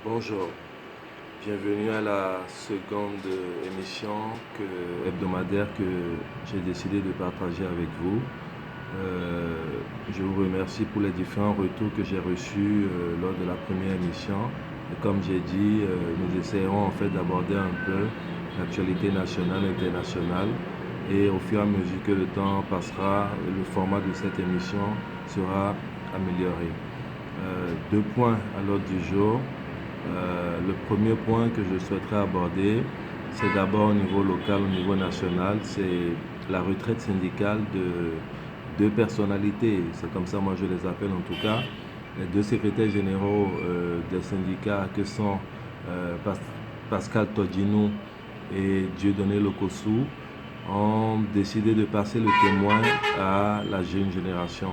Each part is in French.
Bonjour, bienvenue à la seconde émission hebdomadaire que j'ai décidé de partager avec vous. Je vous remercie pour les différents retours que j'ai reçus lors de la première émission. Et comme j'ai dit, nous essayerons en fait d'aborder un peu l'actualité nationale et internationale. Et au fur et à mesure que le temps passera, le format de cette émission sera amélioré. Deux points à l'ordre du jour. Le premier point que je souhaiterais aborder, c'est d'abord au niveau local, au niveau national, c'est la retraite syndicale de deux personnalités. C'est comme ça, moi je les appelle en tout cas. Les deux secrétaires généraux des syndicats que sont Pascal Todjinou et Dieudonné Lokossou ont décidé de passer le témoin à la jeune génération.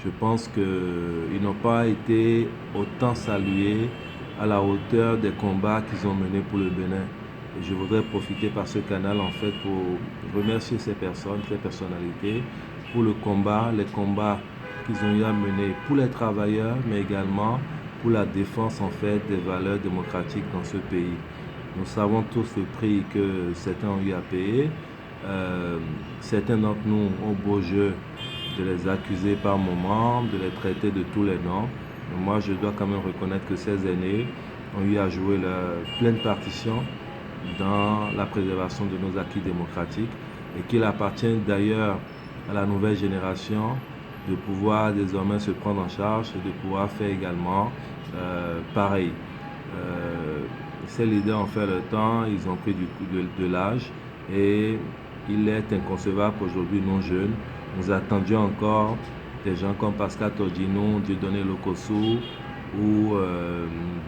Je pense qu'ils n'ont pas été autant salués à la hauteur des combats qu'ils ont menés pour le Bénin. Et je voudrais profiter par ce canal en fait pour remercier ces personnes, ces personnalités, pour les combats qu'ils ont eu à mener pour les travailleurs, mais également pour la défense en fait des valeurs démocratiques dans ce pays. Nous savons tous le prix que certains ont eu à payer. Certains d'entre nous ont beau jeu de les accuser par moments, de les traiter de tous les noms. Mais moi, je dois quand même reconnaître que ces aînés ont eu à jouer leur pleine partition dans la préservation de nos acquis démocratiques et qu'il appartient d'ailleurs à la nouvelle génération de pouvoir désormais se prendre en charge et de pouvoir faire également pareil. Ces leaders ont fait le temps, ils ont pris de l'âge et il est inconcevable qu'aujourd'hui, nos jeunes, nous attendions encore des gens comme Pascal Todjinou, Dieudonné Lokossou ou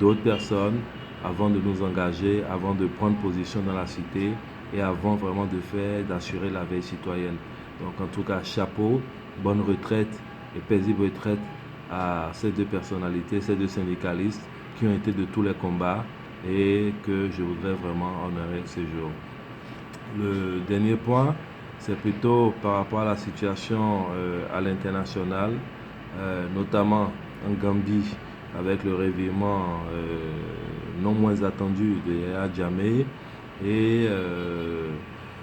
d'autres personnes avant de nous engager, avant de prendre position dans la cité et avant vraiment d'assurer la veille citoyenne. Donc en tout cas, chapeau, bonne retraite et paisible retraite à ces deux personnalités, ces deux syndicalistes qui ont été de tous les combats et que je voudrais vraiment honorer ce jour. Le dernier point, c'est plutôt par rapport à la situation à l'international, notamment en Gambie, avec le réveillement non moins attendu de Yaya Jammeh et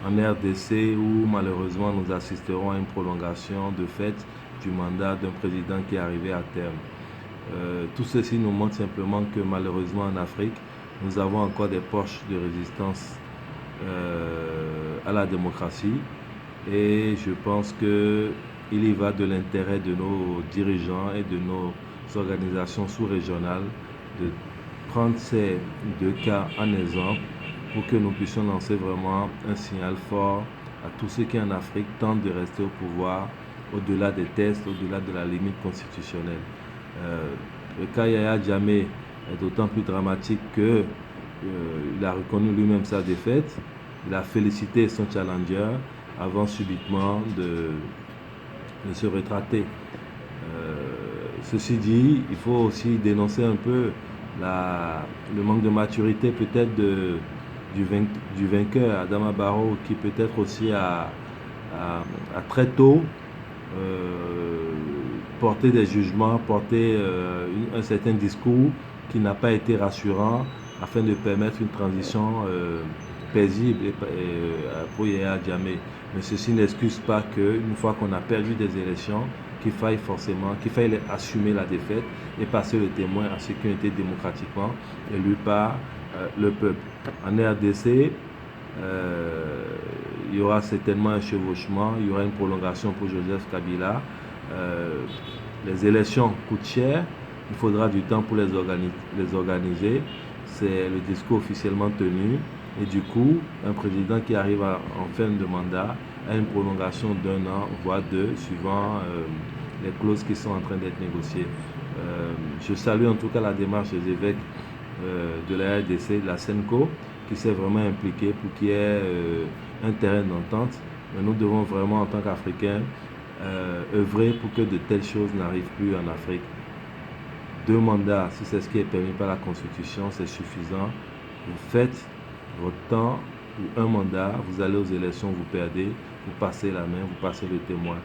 en RDC où malheureusement nous assisterons à une prolongation de fait du mandat d'un président qui est arrivé à terme. Tout ceci nous montre simplement que malheureusement en Afrique, nous avons encore des poches de résistance à la démocratie et je pense qu'il y va de l'intérêt de nos dirigeants et de nos organisations sous-régionales de prendre ces deux cas en exemple pour que nous puissions lancer vraiment un signal fort à tous ceux qui en Afrique tentent de rester au pouvoir au-delà des tests, au-delà de la limite constitutionnelle. Le cas Yaya Jammeh est d'autant plus dramatique que il a reconnu lui-même sa défaite, il a félicité son challenger avant subitement de se rétracter. Ceci dit, il faut aussi dénoncer un peu le manque de maturité peut-être du vainqueur, Adama Barrow, qui peut-être aussi a très tôt porté des jugements, porté un certain discours qui n'a pas été rassurant afin de permettre une transition paisible pour Yaya Jammeh. Mais ceci n'excuse pas qu'une fois qu'on a perdu des élections, qu'il faille assumer la défaite et passer le témoin à ceux qui ont été démocratiquement élus par le peuple. En RDC, il y aura certainement un chevauchement, il y aura une prolongation pour Joseph Kabila. Les élections coûtent cher, il faudra du temps pour les organiser. C'est le discours officiellement tenu. Et du coup, un président qui arrive en fin de mandat a une prolongation d'un an, voire deux, suivant les clauses qui sont en train d'être négociées. Je salue en tout cas la démarche des évêques de la RDC, de la SENCO, qui s'est vraiment impliquée pour qu'il y ait un terrain d'entente. Mais nous devons vraiment, en tant qu'Africains, œuvrer pour que de telles choses n'arrivent plus en Afrique. 2 mandats, si c'est ce qui est permis par la Constitution, c'est suffisant. Vous faites votre temps pour un mandat, vous allez aux élections, vous perdez, vous passez la main, vous passez le témoin.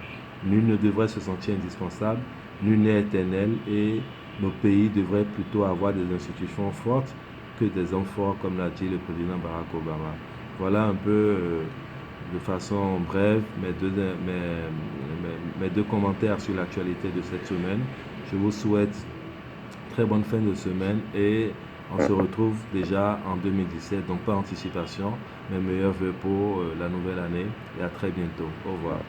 Nul ne devrait se sentir indispensable, nul n'est éternel et nos pays devraient plutôt avoir des institutions fortes que des hommes forts, comme l'a dit le président Barack Obama. Voilà un peu de façon brève mes deux commentaires sur l'actualité de cette semaine. Je vous souhaite très bonne fin de semaine et on se retrouve déjà en 2017, donc pas anticipation, mais meilleurs vœux pour la nouvelle année et à très bientôt. Au revoir.